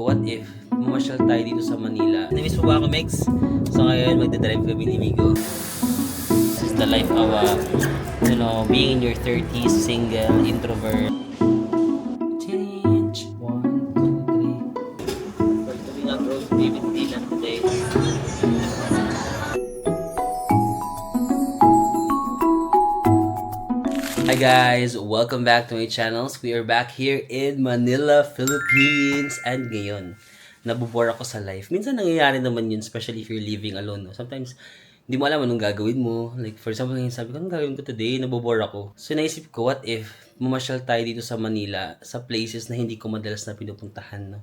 What if mamasyal tayo dito sa Manila? Namiss mo ba ako, Megs? So ngayon, magdadrive kami ni Migo. This is the life of being in your 30s, single, introvert. Change. 1, 2, 3. We're doing a road trip in Dylan today. Hi guys! Welcome back to my channels. We are back here in Manila, Philippines. And ngayon, nabubore ako sa life. Minsan nangyayari naman yun, especially if you're living alone. No? Sometimes, hindi mo alam anong gagawin mo. Like, for example, sabi ko, anong gagawin ko today? Nabubore ako. So, naisip ko, what if mamasyal tayo dito sa Manila sa places na hindi ko madalas na pinupuntahan, no?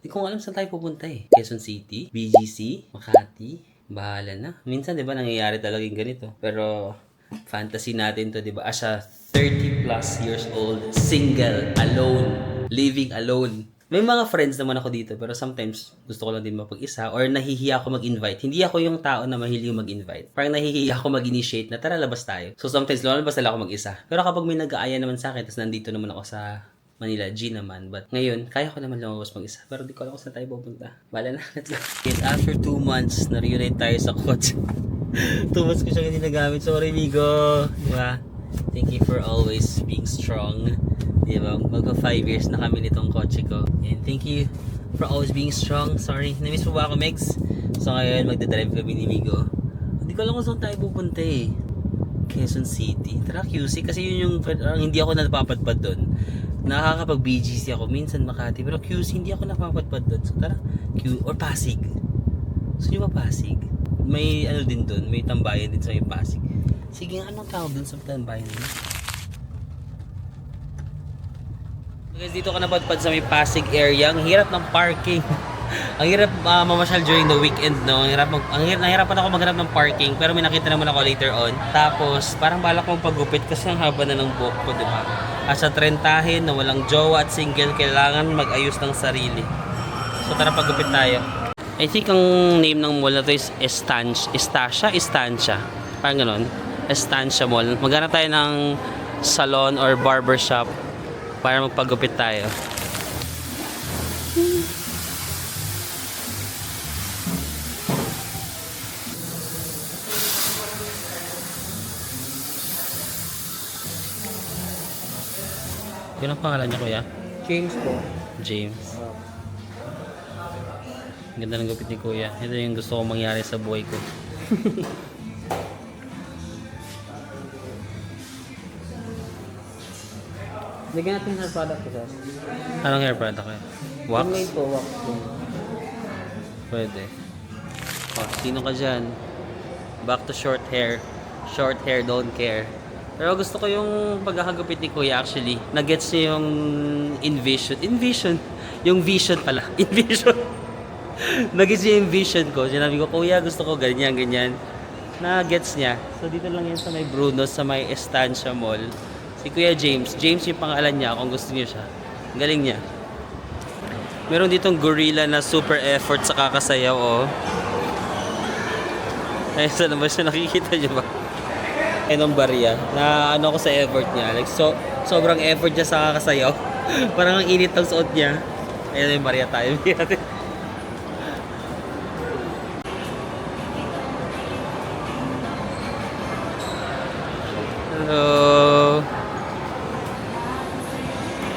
Hindi ko alam saan tayo pupunta eh. Quezon City, BGC, Makati, bahala na. Minsan, di ba, nangyayari talaga yung ganito. Pero, fantasy natin to, di ba? As a 30 plus years old, single, alone, living alone. May mga friends naman ako dito, pero sometimes gusto ko lang din mapag-isa or nahihiya ako mag-invite. Hindi ako yung tao na mahilig mag-invite. Parang nahihiya ako mag-initiate na tara, labas tayo. So sometimes lumalabas nila ako mag-isa. Pero kapag may nag-aaya naman sa akin, tapos nandito naman ako sa Manila, G naman. But ngayon, kaya ko naman lumabas mag-isa. Pero di ko alam kung saan tayo pupunta. Bala na, let's go. After 2 months, na-reunite tayo sa kotse. 2 months ko siyang hindi nagamit. Sorry, Migo. Diba? Thank you for always being strong. Diba? Magpa 5 years na kami nitong kotse ko. And thank you for always being strong. Sorry, namiss mo ba ako, Megs? So ngayon, magdadrive kami ni Migo. Hindi ko alam kung saan tayo pupunta eh. Quezon City. Tara, QC. Kasi yun yung hindi ako napapadpad doon. Nakakapag BGC ako. Minsan Makati. Pero QC, hindi ako napapadpad doon. So tara, or Pasig. So yung Pasig. May ano din doon, may tambayan din sa may Pasig. Sige, anong tawag doon sa tambayan din? Guys, dito ka napadpad sa may Pasig area. Ang hirap ng parking. Ang hirap mamasyal during the weekend, no? Nahirapan ako maghanap ng parking, pero may nakita naman ako later on. Tapos, parang balak kong paggupit kasi ang haba na ng buhok ko, di ba? Sa trentahin na walang jowa at single, kailangan mag-ayos ng sarili. So, tara paggupit tayo. I think ang name ng mall na to is Estancia. Parang ganon. Estancia Mall. Maghanap tayo ng salon or barbershop para magpagupit tayo. Yun ang pangalan niya, kuya? James po. James. Ganda ng gupit ni kuya. Ito yung gusto kong mangyari sa buhay ko. Lagyan natin hair product ko, sir. Anong hair product kaya? Wax? Yung main po, wax po. Pwede. Oh, sino ka dyan? Back to short hair. Short hair, don't care. Pero gusto ko yung pagkakagupit ni kuya actually. Nagets niya yung Envision. Yung vision pala. Envision. Nagets niya yung vision ko. Sinabi ko, kuya, gusto ko ganyan. Na-gets niya. So, dito lang yan sa may Bruno, sa may Estancia Mall. Si Kuya James. James yung pangalan niya kung gusto niyo siya. Galing niya. Meron ditong gorilla na super effort sa kakasayaw, oh. Ay, saan naman siya? Nakikita niyo ba? Ayun ang barya. Na ano ko sa effort niya. Like, sobrang effort niya sa kakasayaw. Parang ang init ng suot niya. Ayun yung barya tayo. Hello.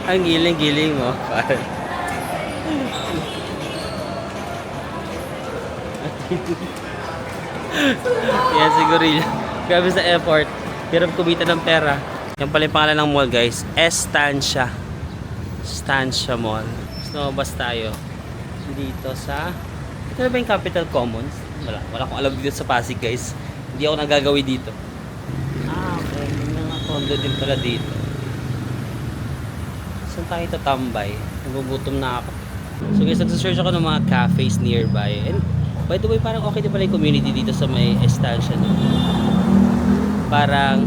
Ang giling-giling mo. Yan siguro yun. Grabe sa effort. Hirap kumita ng pera. Yan pala yung pangalan ng mall, guys. Estancia Mall. So, bas tayo. Dito sa... Ito na ba yung Capital Commons? Wala akong alam dito sa Pasig, guys. Hindi ako nagagawi dito. Okay. May mga condo din pala dito. Saan tayo tatambay? Nagugutom na ako. So guys, nagsasearch ako ng mga cafes nearby. And by the way, parang okay din pala yung community dito sa may Estancia. No? Parang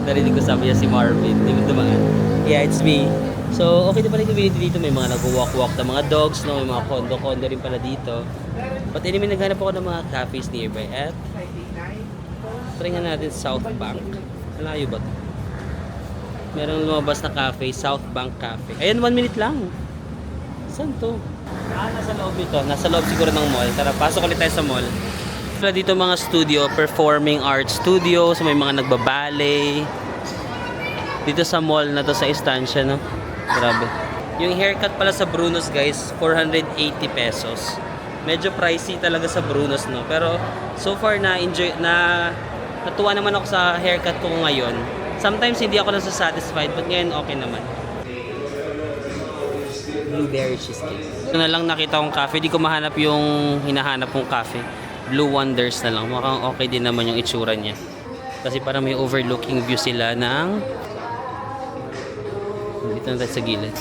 narinig ko sabi niya si Marvin. Di ba dumaan? Yeah, it's me. So okay din pala yung community dito. May mga nag-walk-walk na mga dogs. No? May mga condo rin pala dito. But anyway, naghanap ako ng mga cafes nearby. At try nga natin South Bank. Malayo ba ito? Merong lumabas na cafe, South Bank Cafe. Ayan, 1 minute lang. Saan to? Nasa loob ito. Nasa loob siguro ng mall. Tara, pasok ulit tayo sa mall. Wala dito mga studio, performing arts studio, so may mga nagbaballet. Dito sa mall na to sa Estancia, no? Grabe. Yung haircut pala sa Bruno's, guys, 480 pesos. Medyo pricey talaga sa Bruno's, no? Pero so far natuwa naman ako sa haircut ko ngayon. Sometimes hindi ako satisfied, but ngayon okay naman. Blueberry cheesecake. Ito na lang nakita kong cafe. Di ko mahanap yung hinahanap kong cafe. Blue Wonders na lang. Mukhang okay din naman yung itsura niya. Kasi parang may overlooking view sila ng... Dito na tayo sa gilid.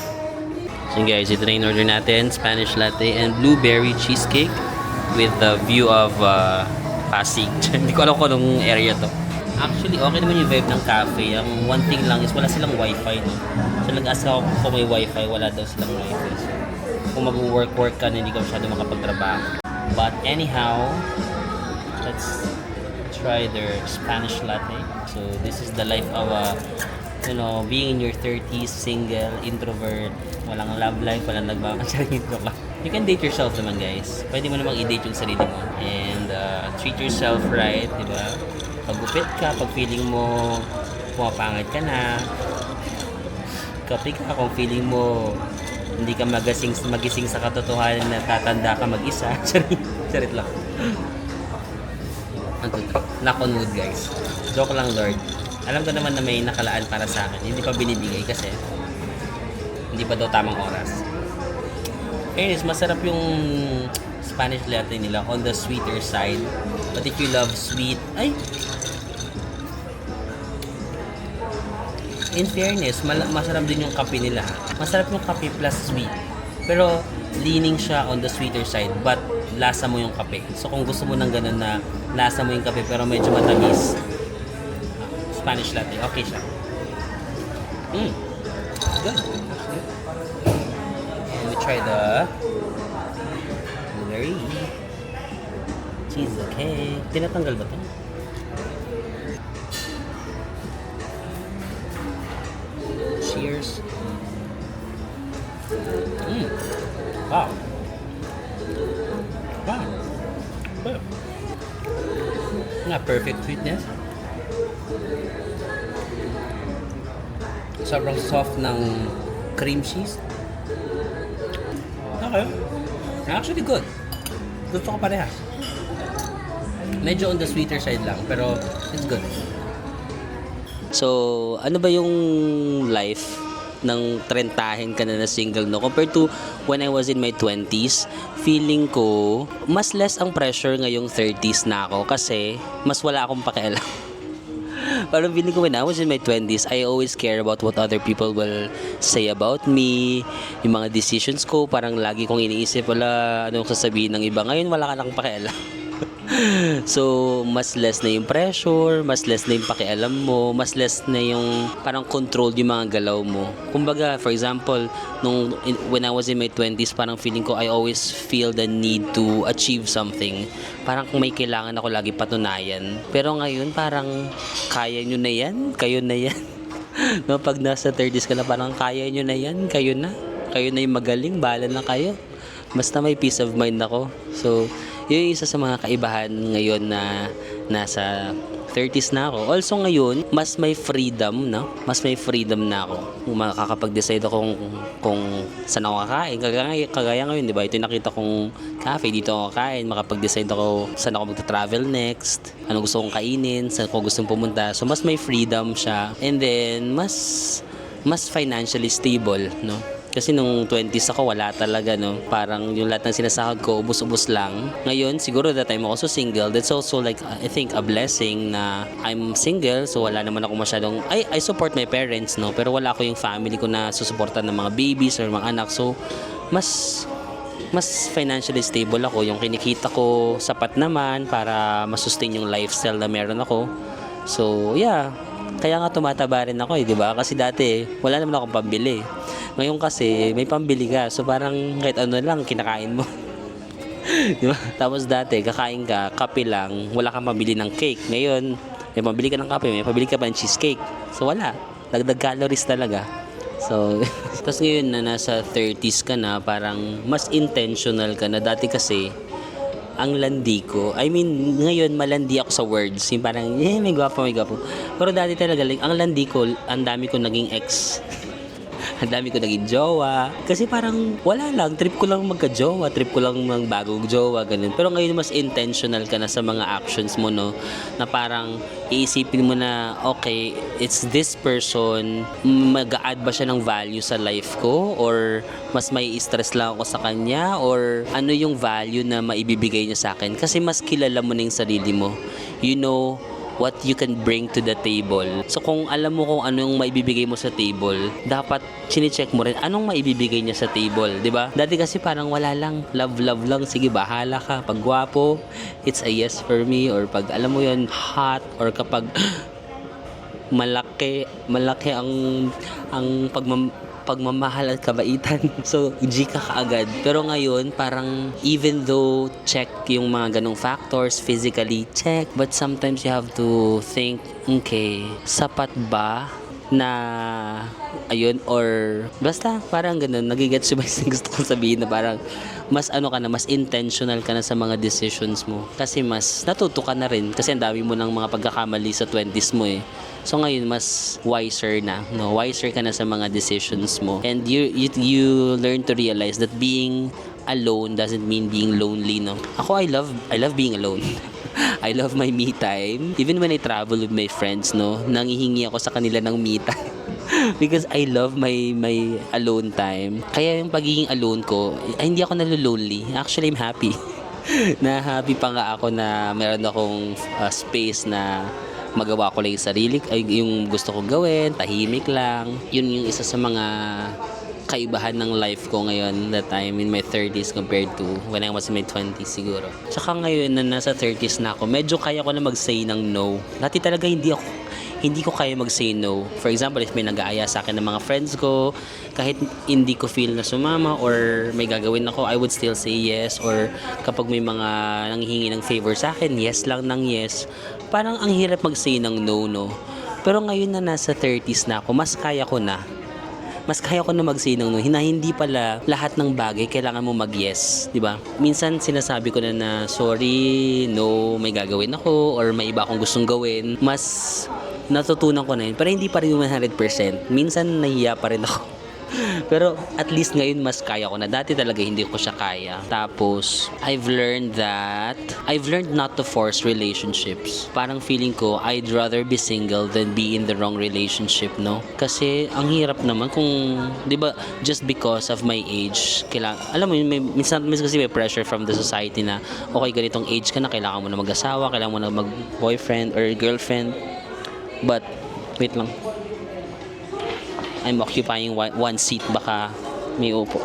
So guys, ito na yung order natin. Spanish latte and blueberry cheesecake with the view of Pasig. Hindi ko alam kung anong area to. Actually, okay naman yung vibe ng cafe. Ang one thing lang is wala silang wifi, no? So nag-ask ako kung may wifi, wala daw silang wifi. So, kung mag-work ka na hindi ka masyado makapagtrabaho. But anyhow, let's try their Spanish latte. So this is the life of being in your 30s, single, introvert, walang love life, walang nagmamasalit ka. You can date yourself naman, guys. Pwede mo namang i-date yung sarili mo. And treat yourself right, di ba? Pagupit ka, pag feeling mo pumapangit ka na, kapi ka kung feeling mo hindi ka magising sa katotohanan na tatanda ka mag-isa. Charit lang. Ano to? Knock on wood, guys. Joke lang, Lord. Alam ko naman na may nakalaan para sa akin. Hindi pa binibigay kasi hindi pa daw tamang oras. Anyways, masarap yung Spanish latte nila on the sweeter side. But if you love sweet, in fairness, masarap din yung kape nila. Masarap yung kape plus sweet. Pero leaning siya on the sweeter side, but lasa mo yung kape. So kung gusto mo ng ganun na lasa mo yung kape pero medyo matamis, Spanish latte, okay siya. Good. And we try the blueberry cheesecake. Tinatanggal ba ito? Cheers. Wow. Wow. Good. Nga, perfect sweetness. Sobrang soft ng cream cheese. Okay. Actually good. Gusto ko parehas. Medyo on the sweeter side lang, pero it's good. So, ano ba yung life ng trentahin ka na single, no? Compared to when I was in my 20s, feeling ko, mas less ang pressure ngayong 30s na ako kasi mas wala akong pakialam. Parang feeling ko when I was in my 20s, I always care about what other people will say about me, yung mga decisions ko, parang lagi kong iniisip, wala, anong sasabihin ng iba. Ngayon, wala ka lang pakialam. So, mas less na yung pressure, mas less na yung pakialam mo, mas less na yung parang control yung mga galaw mo. Kumbaga, for example, when I was in my 20s, parang feeling ko I always feel the need to achieve something. Parang kung may kailangan ako lagi patunayan. Pero ngayon, parang kaya nyo na yan, kayo na yan. No, pag nasa 30s ka na, parang kaya nyo na yan, kayo na. Kayo na yung magaling, bahala na kayo. Basta may peace of mind ako. So, yun yung isa sa mga kaibahan ngayon na nasa 30s na ako. Also ngayon, mas may freedom, no? Mas may freedom na ako. Makakapag-decide ako kung saan ako kakain. Kagaya ngayon, di ba? Ito yung nakita kong cafe, dito ako kakain. Makapag-decide ako saan ako magta-travel next. Ano gusto kong kainin, saan ko gustong pumunta. So, mas may freedom siya. And then, mas financially stable, no? Kasi nung 20s ako, wala talaga, no? Parang yung lahat ng sinasahod ko, ubus-ubus lang. Ngayon, siguro that time ako so single. That's also like, I think, a blessing na I'm single. So, wala naman ako masyadong... I support my parents, no? Pero wala ko yung family ko na susuportan ng mga babies or mga anak. So, mas financially stable ako. Yung kinikita ko, sapat naman para masustain yung lifestyle na meron ako. So, yeah. Kaya nga tumataba rin ako, di ba? Kasi dati, wala naman akong pambili. Ngayon kasi, may pambili ka. So parang kahit ano lang, kinakain mo. Diba? Tapos dati, kakain ka, kape lang, wala kang pambili ng cake. Ngayon, may pambili ka ng kape, may pambili ka pa ng cheesecake. So wala. Dagdag calories talaga. So, tapos ngayon na nasa 30s ka na, parang mas intentional ka na. Dati kasi, ang landi ko, I mean, ngayon malandi ako sa words. Yung parang, may gwapo, may gwapo. Pero dati talaga, like, ang landi ko, ang dami ko naging ex. Ang dami ko naging jowa. Kasi parang wala lang. Trip ko lang magka-jowa. Trip ko lang mag bagong jowa. Ganun. Pero ngayon mas intentional ka na sa mga actions mo, no? Na parang iisipin mo na, okay, it's this person. Mag-a-add ba siya ng value sa life ko? Or mas may stress lang ako sa kanya? Or ano yung value na maibibigay niya sa akin? Kasi mas kilala mo na yung sarili mo. You know what you can bring to the table. So kung alam mo kung ano yung maibibigay mo sa table, dapat chine-check mo rin anong maibibigay niya sa table, 'di ba? Dati kasi parang wala lang, love lang, sige bahala ka. Pag gwapo, it's a yes for me, or pag alam mo yun, hot, or kapag malaki ang pagmamahal at kabaitan. So, G ka kaagad. Pero ngayon, parang even though check yung mga ganong factors, physically check, but sometimes you have to think, okay, sapat ba na ayun, or basta parang ganun, nagigets ba yung gusto kong sabihin, na parang mas ano ka na, mas intentional ka na sa mga decisions mo, kasi mas natuto ka na rin, kasi ang dami mo ng mga pagkakamali sa 20s mo eh. So ngayon mas wiser na, no? Wiser ka na sa mga decisions mo, and you learn to realize that being alone doesn't mean being lonely, no? Ako, I love being alone. I love my me time. Even when I travel with my friends, no, nangihingi ako sa kanila ng me time. Because I love my alone time. Kaya yung pagiging alone ko, ay, hindi ako nalulonely. Actually, I'm happy. Na happy pa nga ako na meron akong space na magawa ko lang yung sarili, ay, yung gusto kong gawin, tahimik lang. Yun yung isa sa mga kaibahan ng life ko ngayon, that I'm in my 30s compared to when I was in my 20s siguro. Tsaka ngayon na nasa 30s na ako, medyo kaya ko na mag-say ng no. Dati talaga hindi ko kaya mag-say no. For example, if may nag-aaya sa akin ng mga friends ko, kahit hindi ko feel na sumama or may gagawin ako, I would still say yes. Or kapag may mga nanghihingi ng favor sa akin, yes lang ng yes. Parang ang hirap mag-say ng no, no. Pero ngayon na nasa 30s na ako, mas kaya ko na. Mas kaya ko na mag-say ng no. Hindi pala lahat ng bagay kailangan mo mag-yes, di ba? Minsan sinasabi ko na sorry, no, may gagawin ako, or may iba akong gustong gawin. Mas natutunan ko na yun, pero hindi pa rin 100%. Minsan nahiya pa rin ako. Pero at least ngayon mas kaya ko na. Dati talaga hindi ko siya kaya. Tapos I've learned not to force relationships. Parang feeling ko I'd rather be single than be in the wrong relationship, no? Kasi ang hirap naman kung, 'di ba, just because of my age, alam mo minsan kasi may pressure from the society na okay, ganitong age ka na, kailangan mo na mag-asawa, kailangan mo na mag-boyfriend or girlfriend. But wait lang, I'm occupying one seat, baka may upo.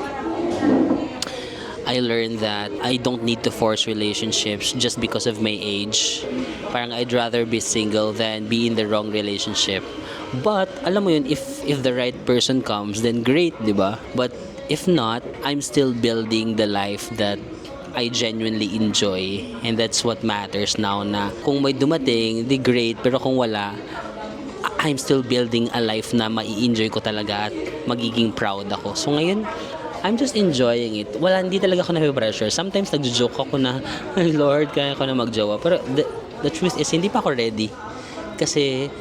I learned that I don't need to force relationships just because of my age. Parang I'd rather be single than be in the wrong relationship. But alam mo yun, if the right person comes, then great, di ba? But if not, I'm still building the life that I genuinely enjoy, and that's what matters now. Na kung may dumating, di great, pero kung wala, I'm still building a life na mai-enjoy ko talaga at magiging proud ako. So ngayon, I'm just enjoying it. Hindi talaga ako na-pressure. Sometimes nagjo-joke ako na, Lord, kaya ko na magjowa. Pero the truth is, hindi pa ako ready. Kasi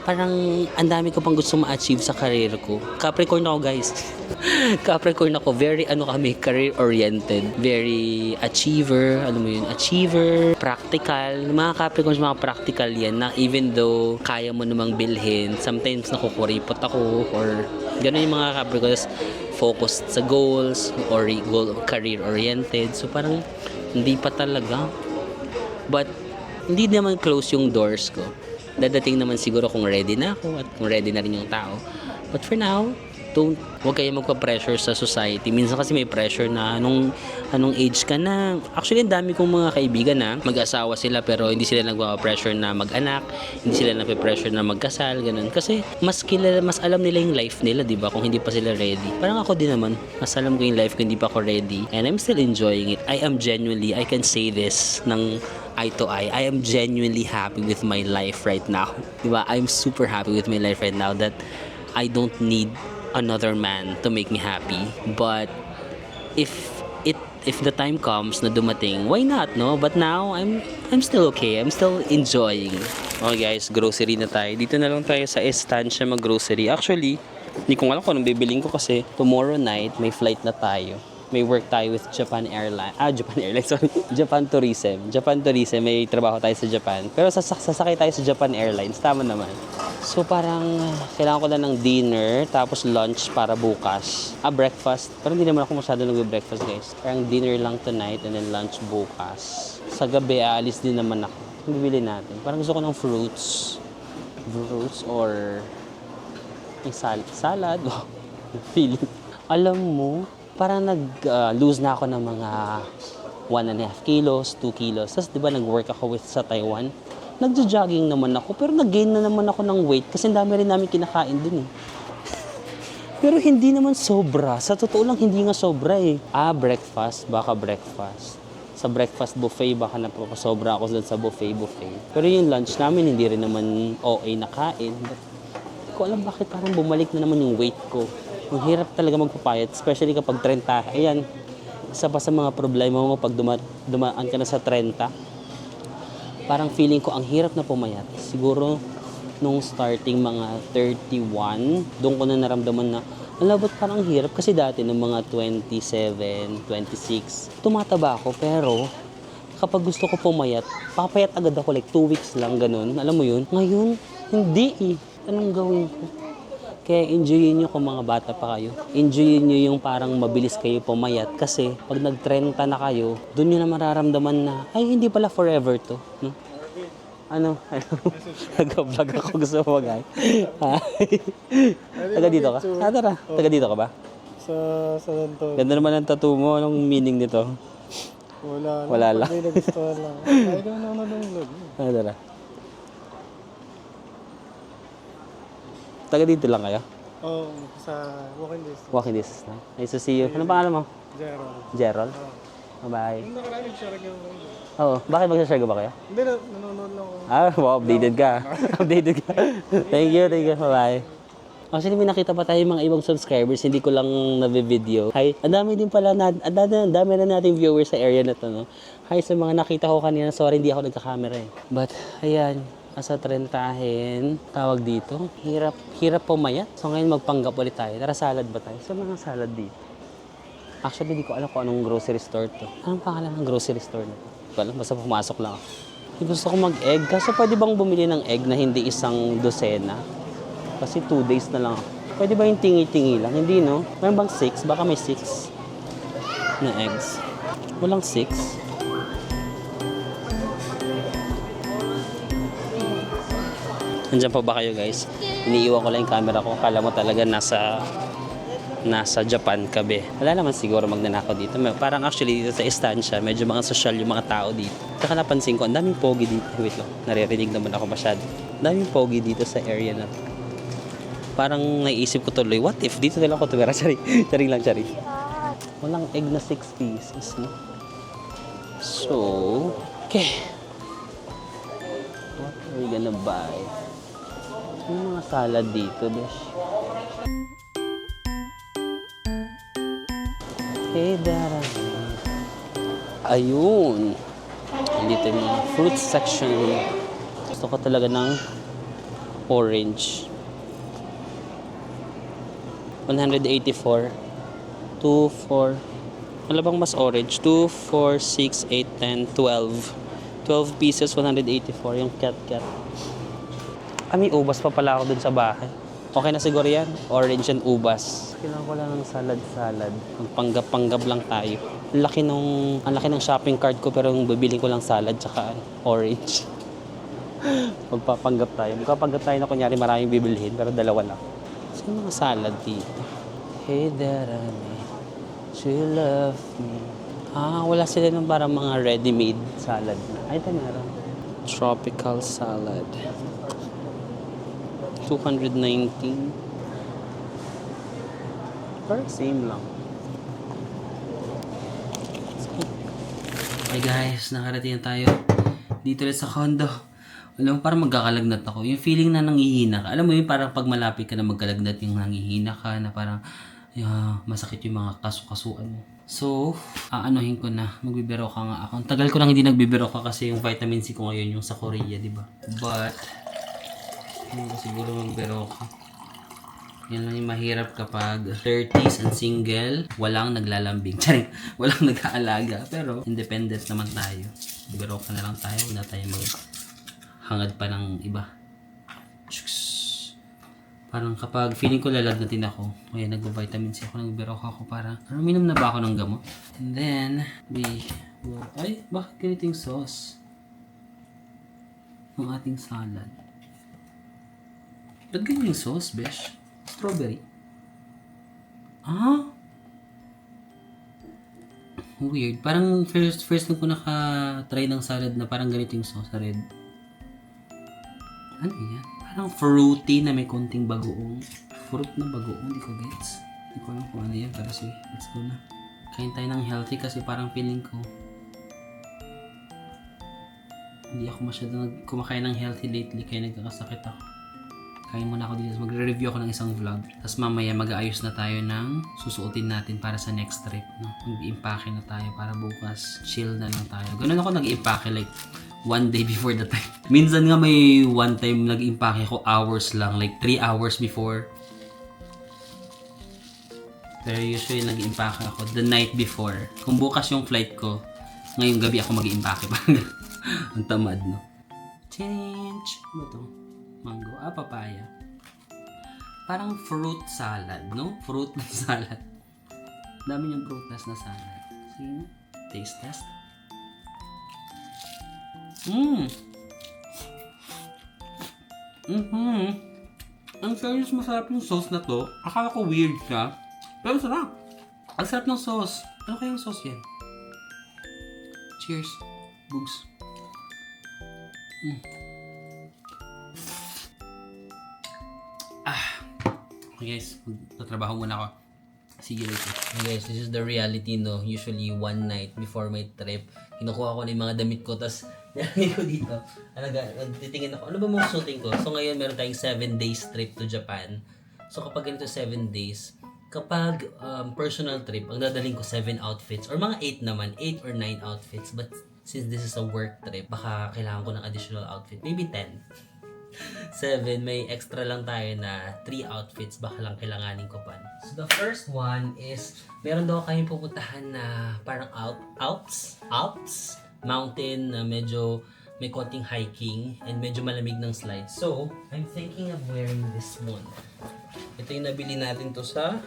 parang ang dami ko pang gusto ma-achieve sa career ko. Capricorn ako, guys. Capricorn ako. Very, career-oriented. Very achiever. Achiever. Practical. Mga Capricorns, mga practical yan. Na even though kaya mo namang bilhin, sometimes nakukuripot ako. Or gano'n yung mga Capricorns. Focused sa goals. Or career-oriented. So parang hindi pa talaga. But hindi naman close yung doors ko. Dadating naman siguro kung ready na ako at kung ready na rin yung tao. But for now, huwag kayo magpa-pressure sa society. Minsan kasi may pressure na anong age ka na. Actually, ang dami kong mga kaibigan na mag-asawa sila pero hindi sila nagpa-pressure na mag-anak, hindi sila nagpa-pressure na magkasal, ganun. Kasi mas alam nila yung life nila, di ba? Kung hindi pa sila ready. Parang ako din naman, mas alam ko yung life ko, hindi pa ako ready. And I'm still enjoying it. I can say this ng eye to eye. I am genuinely happy with my life right now. Diba? I'm super happy with my life right now that I don't need another man to make me happy. But if the time comes na dumating, why not, no? But now I'm still okay. I'm still enjoying. Okay guys, grocery na tayo. Dito na lang tayo sa estancia mag-grocery. Actually, hindi ko alam kung anong bibiling ko kasi tomorrow night may flight na tayo. May work tayo with Japan Airlines. Japan Airlines, sorry. Japan Tourism. Japan Tourism, may trabaho tayo sa Japan. Pero sasakay tayo sa Japan Airlines. Tama naman. So parang kailangan ko lang ng dinner, tapos lunch para bukas. Breakfast. Pero hindi naman ako masyado nag-breakfast guys. Parang dinner lang tonight and then lunch bukas. Sa gabi, aalis din naman ako. Bibili natin. Parang gusto ko ng fruits. Fruits or salad. Feeling. Alam mo, parang nag-lose na ako ng mga 1.5 kilos, 2 kilos. Tapos diba nag-work ako sa Taiwan. Nagja-jogging naman ako, pero nag-gain na naman ako ng weight kasi dami rin namin kinakain dun eh. Pero hindi naman sobra. Sa totoo lang, hindi nga sobra eh. Breakfast. Baka breakfast. Sa breakfast buffet, baka napapasobra ako dun sa buffet. Pero yung lunch namin, hindi rin naman OA na kain. But, hindi ko alam bakit parang bumalik na naman yung weight ko. Ang hirap talaga magpapayat, especially kapag 30. Ayan, isa pa sa mga problema mo pag dumaan ka na sa 30. Parang feeling ko ang hirap na pumayat. Siguro nung starting mga 31, doon ko na naramdaman na alabot parang hirap kasi dati ng mga 27, 26, tumataba ako pero kapag gusto ko pumayat, papayat agad ako like 2 weeks lang ganun. Alam mo yun? Ngayon, hindi eh. Anong gawin ko? Kaya enjoyin nyo kung mga bata pa kayo. Enjoyin nyo yung parang mabilis kayo pumayat kasi pag nag-30 na kayo, doon nyo na mararamdaman na, ay hindi pala forever to. No? Ano? Nag-vlog ako, gusto mo mag-ay. Taga dito ka? Tara. Taga dito ka ba? Sa San Antonio. Ganda naman ang tattoo mo. Anong meaning nito? Wala lang. May nagustuhan lang. I don't know na ng vlog. Tara. Taga dito lang kayo? Oo, sa walking distance. Walking distance na. Nice to see you. Anong pangalan mo? Gerald. Gerald? Bye-bye. Yung nakaraan, nag-share yung video. Oo. Bakit magsashare ka ba kayo? Hindi, nanonood lang ako. Wow, updated ka. Updated ka. Thank you. Bye-bye. Actually, may nakita pa tayo mga ibang subscribers, hindi ko lang na-video. Hi, ang dami din pala, ang dami na nating viewers sa area na to, no? Hi sa mga nakita ko kanina, sorry hindi ako nagka-camera eh. But, ayan, asa trentahin, tawag dito, hirap pumayat. So ngayon magpanggap ulit tayo. Tara, salad ba tayo? So mga salad dito. Actually, hindi ko alam kung anong grocery store to. Anong pangalan ng grocery store na to? Hindi ko alam, basta pumasok lang ako. Gusto ko mag-egg, kaso pwede bang bumili ng egg na hindi isang dosena? Kasi 2 days na lang ako. Pwede ba yung tingi-tingi lang? Hindi, no? Mayroon bang 6? Baka may 6 na eggs. Walang 6. Nandiyan pa ba kayo guys? Iniiwan ko lang yung camera ko. Kala mo talaga nasa Japan ka be. Wala naman siguro magnanakaw dito. Parang actually dito sa estancia, medyo mga social yung mga tao dito. Saka napansin ko, ang daming pogi dito. Wait lang, naririnig naman ako masyado. Ang daming pogi dito sa area na to. Parang naisip ko tuloy, what if dito nila ako tumira? Charing lang. Walang egg na 6 pieces, no? So, okay. What are we gonna buy? May mga salad dito, besh. Hey, Dara. Ayun. Dito yung mga fruit section. Gusto ko talaga ng orange. 184. 2, 4. Ano bang mas orange? 2, 4, 6, 8, 10, 12. 12 pieces, 184. Yung cat. May ubas pa pala ako dun sa bahay. Okay na siguro yan. Orange and ubas. Kailangan ko lang ng salad. Magpanggap-panggap lang tayo. Ang laki ng shopping cart ko pero yung bibiling ko lang salad tsaka orange. Magpapanggap tayo na kunyari maraming bibilhin pero dalawa lang. So yung mga salad dito. Hey there, do you love me? Wala sila ng parang mga ready-made salad. Ay, ito meron. Tropical salad. 219. Parang same lang. Hi guys, nakarating tayo dito ulit sa condo. Alam mo, parang magkakalagnat ako. Yung feeling na nangihina ka. Alam mo yun, parang pag malapit ka na magkalagnat yung nangihina ka, na parang masakit yung mga kasukasuan mo. So, aanohin ko na. Magbibiro ka nga ako. Ang tagal ko lang hindi nagbibiro ka kasi yung vitamin C ko ngayon yung sa Korea, di ba? But, siguro magbiro ka. Yan lang yung mahirap kapag 30s and single, walang naglalambing. Charing, walang nag-aalaga. Pero, independent naman tayo. Magbiro ka na lang tayo. Huwag na tayo hangad pa ng iba. Parang kapag feeling ko lalagnatin ako, kaya nag-vitamin C ako, nagbiro ako para, minom na ba ako ng gamot? And then, ay, bakit ganito yung sauce? Ng ating salad. Ba't ganyan yung sauce, besh? Strawberry. Ah? Weird. Parang first nung ko naka-try ng salad na parang ganito yung sauce, red. Ano yan? Parang fruity na may konting bagoong. Fruit na bagoong, di ko gets. Hindi ko alam kung ano yan, pero sige, let's go na. Kain tayo ng healthy kasi parang feeling ko hindi ako masyadong kumakain ng healthy lately kaya nagkakasakit ako. Kain muna ako dito. Magre-review ako ng isang vlog. Tapos mamaya mag-aayos na tayo ng susuotin natin para sa next trip. No? Mag-impake na tayo para bukas. Chill na lang tayo. Ganun ako nag-impake like one day before the time. Minsan nga may one time nag-impake ako hours lang. Like 3 hours before. Pero usually nag-impake ako the night before. Kung bukas yung flight ko, ngayong gabi ako mag-impake. Ang tamad, no? Change! Ano to? Mango. Papaya. Parang fruit salad, no? Fruit na salad. Dami niyang prutas na salad. Sige na. Taste test. Ang serious, masarap yung sauce na to. Akala ko weird siya. Pero sarap. Ang sarap ng sauce. Ano kayang sauce yan? Cheers. Bugs. Okay guys, magtatrabaho muna ako. See you later. Okay guys, this is the reality, no? Usually one night before my trip, kinukuha ko na yung mga damit ko, tapos nilagay ko dito. Nagtitingin ako, ano ba mga suotin ko? So ngayon, meron tayong 7 days trip to Japan. So kapag ganito 7 days, kapag personal trip, ang dadaling ko 7 outfits, or mga 8 naman, 8 or 9 outfits. But since this is a work trip, baka kailangan ko ng additional outfit. Maybe 10. 7, may extra lang tayo na 3 outfits, baka lang kailanganin ko pa. So the first one is, meron daw kayong pupuntahan na parang Alps mountain na medyo may konting hiking and medyo malamig ng slides. So, I'm thinking of wearing this one. Ito yung nabili natin to sa,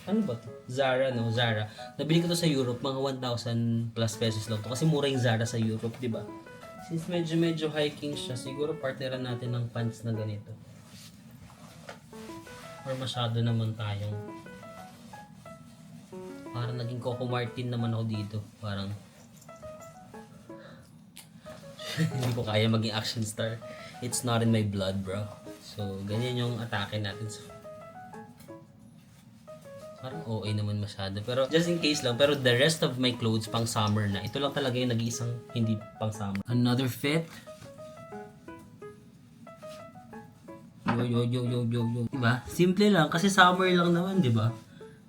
ano ba to? Zara, no? Zara. Nabili ko to sa Europe, mga 1,000 plus pesos lang to. Kasi mura yung Zara sa Europe, di ba? Since medyo hiking siya, siguro partneran natin ng pants na ganito. Or masyado naman tayong parang naging Coco Martin naman ako dito. Parang hindi ko kaya maging action star. It's not in my blood, bro. So, ganyan yung atake natin. So, parang OA naman masyado. Pero just in case lang. Pero the rest of my clothes pang summer na. Ito lang talaga yung nag-iisang hindi pang summer. Another fit. Yo. Diba? Simple lang. Kasi summer lang naman, diba?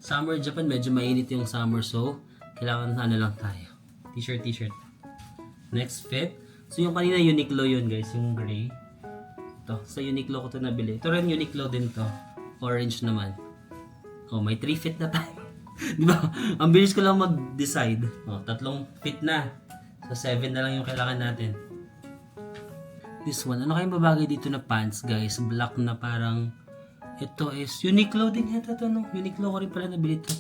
Summer Japan, medyo mainit yung summer. So, kailangan na lang tayo. T-shirt. Next fit. So, yung kanina Uniqlo yun, guys. Yung gray. Ito. Sa Uniqlo ko ito nabili. Ito rin Uniqlo din to. Orange naman. Oh, may 3 fit na tayo. Di ba? Ang bilis ko lang mag-decide. Oh, 3 fit na. So, 7 na lang yung kailangan natin. This one. Ano kayong babagay dito na pants, guys? Black na parang... Ito is Uniqlo din yata ito, no? Uniqlo ko rin pala nabili ito.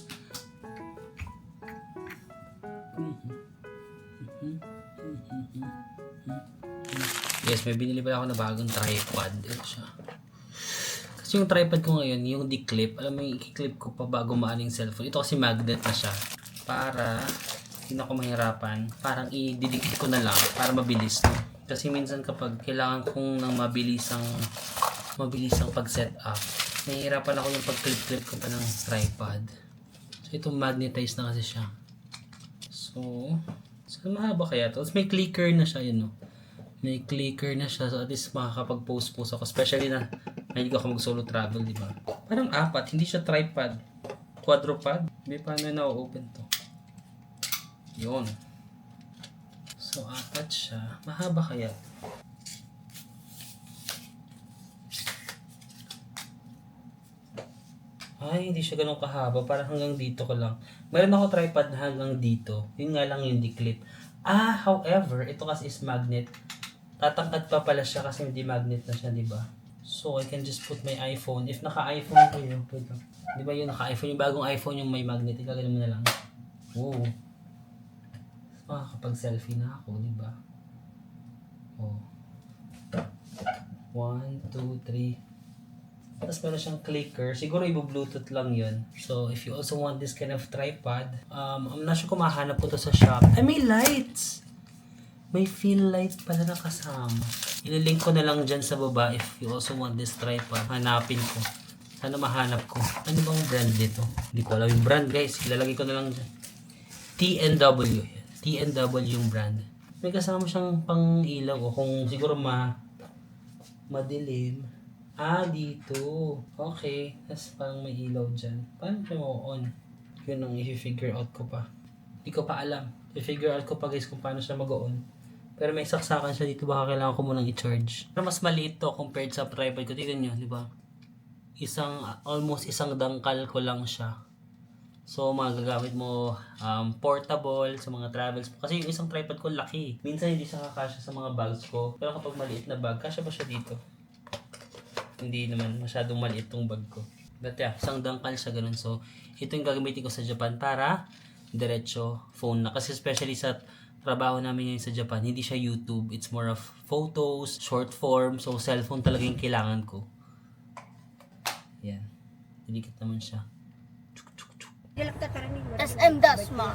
Yes, may binili pala ako na bagong tripod. Ito siya. Kasi yung tripod ko ngayon, yung di-clip, alam mo yung i-clip ko pa bago maaning cellphone. Ito kasi magnet na siya. Para hindi na ako mahirapan. Parang i-didikit ko na lang para mabilis. No? Kasi minsan kapag kailangan kong ng mabilisang pag-set up, nahihirapan ako yung pag-clip-clip ko pa ng tripod. So ito magnetized na kasi siya. So mahaba kaya to. Tapos may clicker na siya yun. No? May clicker na siya, so at least makakapag-post-post ako. Especially na mahilig ako mag-solo travel, di ba? Parang apat, hindi siya tripod. Quadrupod. Hindi pa na-open to. Yun. So, apat siya. Mahaba kaya? Ay, hindi siya ganun kahaba. Parang hanggang dito ko lang. Meron ako tripod na hanggang dito. Yun nga lang yung di-clip. However, ito kasi is magnet. Tatangkad pa pala siya kasi hindi magnet na siya, di ba? So, I can just put my iPhone. If naka-iPhone ko yun, wait lang. Di ba yun, naka-iPhone, yung bagong iPhone yung may magnet. Ikagano mo na lang. Oo. Kapag-selfie na ako, di ba? Oh. 1, 2, 3. Tapos meron siyang clicker. Siguro ibo-bluetooth lang yun. So, if you also want this kind of tripod, I'm not sure kung mahanap ko to sa shop. Ay, may lights! May fill light pala na kasama. Ililink ko na lang dyan sa baba if you also want this tripod. Hanapin ko. Sana mahanap ko. Ano bang brand nito? Hindi ko alam yung brand, guys. Ilalagay ko na lang dyan. TNW. TNW yung brand. May kasama siyang pang ilaw. O kung siguro madilim. Dito. Okay. Tapos parang may ilaw dyan. Paano siya on? Yun ang i-figure out ko pa. Hindi ko pa alam. I-figure out ko pa guys kung paano siya mag-on. Pero may saksakan siya dito. Baka kailangan ko munang i-charge. Pero mas maliit to compared sa tripod ko. Tignan nyo, di ba? Almost isang dangkal ko lang siya. So, magagamit mo portable sa mga travels. Kasi yung isang tripod ko laki. Minsan hindi siya kakasya sa mga bags ko. Pero kapag maliit na bag, kasya ba siya dito? Hindi naman masyadong maliit tong bag ko. But yeah, isang dangkal siya ganun. So, ito yung gagamitin ko sa Japan para diretso phone na. Kasi especially sa trabaho namin ngayon sa Japan, hindi siya YouTube. It's more of photos, short form. So, cellphone talaga yung kailangan ko. Yan. Dilikit naman siya. SM Dasma.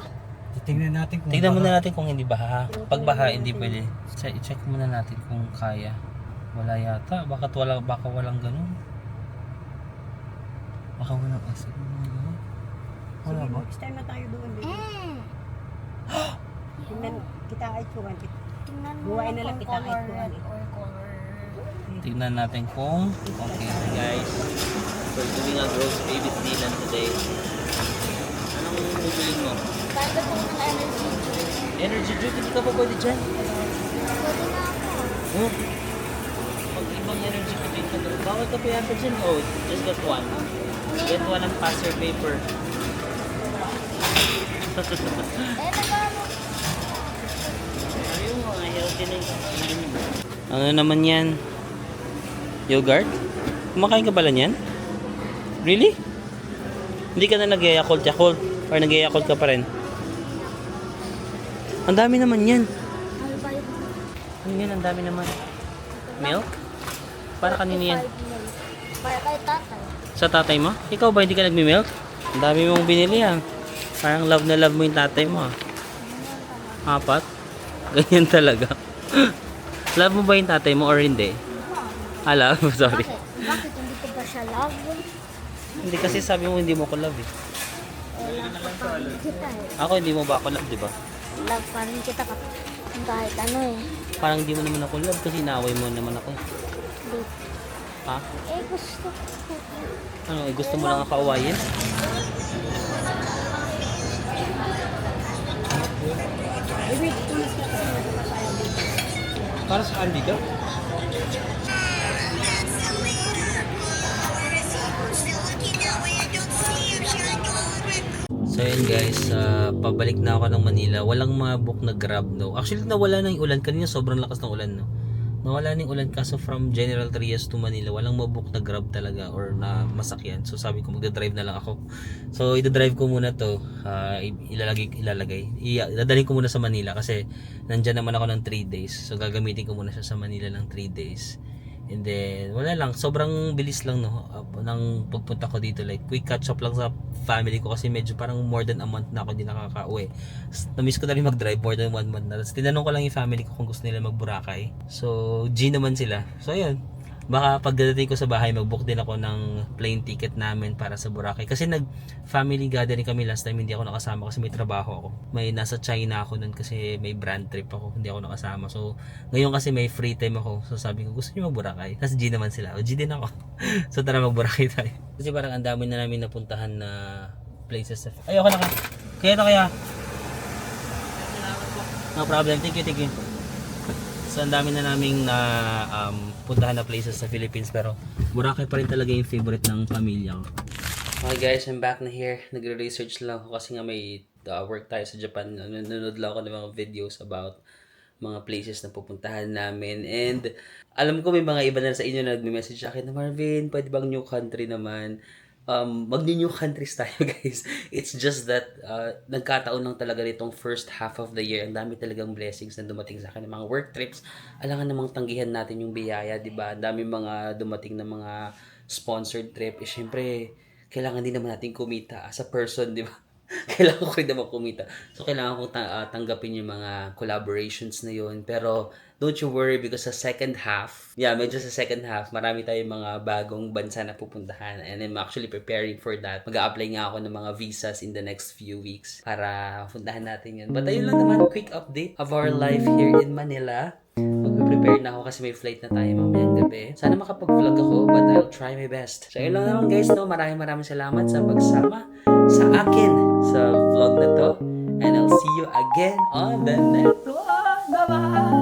Tingnan natin kung Tignan muna natin kung hindi baha. Pag baha, hindi pwede. I-check muna natin kung kaya. Wala yata. Baka walang ganun. Baka walang asig. Wala ba? Next time na tayo doon. Tingnan kita ay tuwan. Tingnan mo Buhay na lang kung kita color kahit red kuwan. or color. Tignan natin kung okay guys. We're doing a gross baby Disneyland today. Anong bibili mo? Kahit ito ng energy drink. Energy drink? Hindi ka pa pwede dyan. Pwede na ako. Pag ibang energy drink ka doon. Bawal ka pa yata dyan. Oh, just got one. Get one and pass your paper. Nagano. Ano yung mga healthy na yung ano naman yan? Yogurt? Kumakain ka pala niyan? Really? Hindi ka na nag-Yakult or nag-Yakult ka pa rin? Ang dami naman yan. Ano ba yung Ano yan? Ang dami naman. Milk? Para kanino yan? 5 mil? Para kay tatay. Sa tatay mo? Ikaw ba hindi ka nagmi-milk? Ang dami mong binili ah. Parang love na love mo yung tatay mo ah. 4? Ganyan talaga. Love mo ba yung tatay mo or hindi? Love? Sorry. Bakit hindi ko ba siya love? Hindi kasi sabi mo hindi mo ko love eh. Love pa rin kita eh. Ako hindi mo ba ako love, di ba? Love pa rin kita kahit ano eh. Parang hindi mo naman ako love kasi inaaway mo naman ako. Hindi. Ha? Gusto ko. Ano, gusto mo lang ako awayin? para sa candy ka? So yun guys, pabalik na ako ng Manila. Walang mabook na Grab no. Actually nawala na yung ulan. Kanina sobrang lakas ng ulan no. Nawala na yung ulan kaso from General Trias to Manila, walang mabook na Grab talaga or na masakyan. So sabi ko magdadrive na lang ako. So idadrive ko muna to. Dadalhin ko muna sa Manila kasi nandyan naman ako ng 3 days. So gagamitin ko muna siya sa Manila ng 3 days. And then, wala lang. Sobrang bilis lang, no? Nang pagpunta ko dito. Like, quick catch up lang sa family ko kasi medyo parang more than a month na ako hindi nakaka-uwi. Na-miss ko na rin mag-drive more than 1 month na. Tapos tinanong ko lang yung family ko kung gusto nila mag-Boracay. So, G naman sila. So, ayun. Baka pagdating ko sa bahay, mag-book din ako ng plane ticket namin para sa Boracay. Kasi nag-family gathering kami last time, hindi ako nakasama kasi may trabaho ako. May nasa China ako nun kasi may brand trip ako, hindi ako nakasama. So, ngayon kasi may free time ako. So, sabi ko, gusto niyo mag-Boracay? Tapos G naman sila. O, G din ako. So, tara mag-Boracay tayo. Kasi parang ang dami na namin napuntahan na places. Ay, okay na ka. Kaya na kaya. No problem. Thank you. So, ang dami na naming na puntahan na places sa Philippines, pero Boracay pa rin talaga yung favorite ng pamilya ko. Okay guys, I'm back na here. Nagre-research lang ako kasi nga may work tayo sa Japan. Nanonood lang ako ng mga videos about mga places na pupuntahan namin. And alam ko may mga iba na sa inyo na nagme-message sa akin na Marvin, pwede bang new country naman? Mag-new countries tayo guys. It's just that nagkataon lang talaga nitong first half of the year. Ang dami talagang blessings na dumating sa akin ng mga work trips. Alangan namang tanggihan natin yung biyaya, di ba? Ang dami mga dumating na mga sponsored trip. Eh syempre, kailangan din naman natin kumita as a person, di ba? Kailangan ko rin naman kumita. So, kailangan ko tanggapin yung mga collaborations na yun. Pero, don't you worry because sa second half, medyo sa second half, marami tayong mga bagong bansa na pupuntahan. And I'm actually preparing for that. Mag-a-apply nga ako ng mga visas in the next few weeks para puntahan natin yun. But ayun lang naman, quick update of our life here in Manila. Mag-prepare na ako kasi may flight na tayo mamayang gabi. Sana makapag-vlog ako, but I'll try my best. So, ayun lang naman guys, no? Maraming salamat sa pagsama sa akin sa vlog na to. And I'll see you again on the next one. Bye-bye!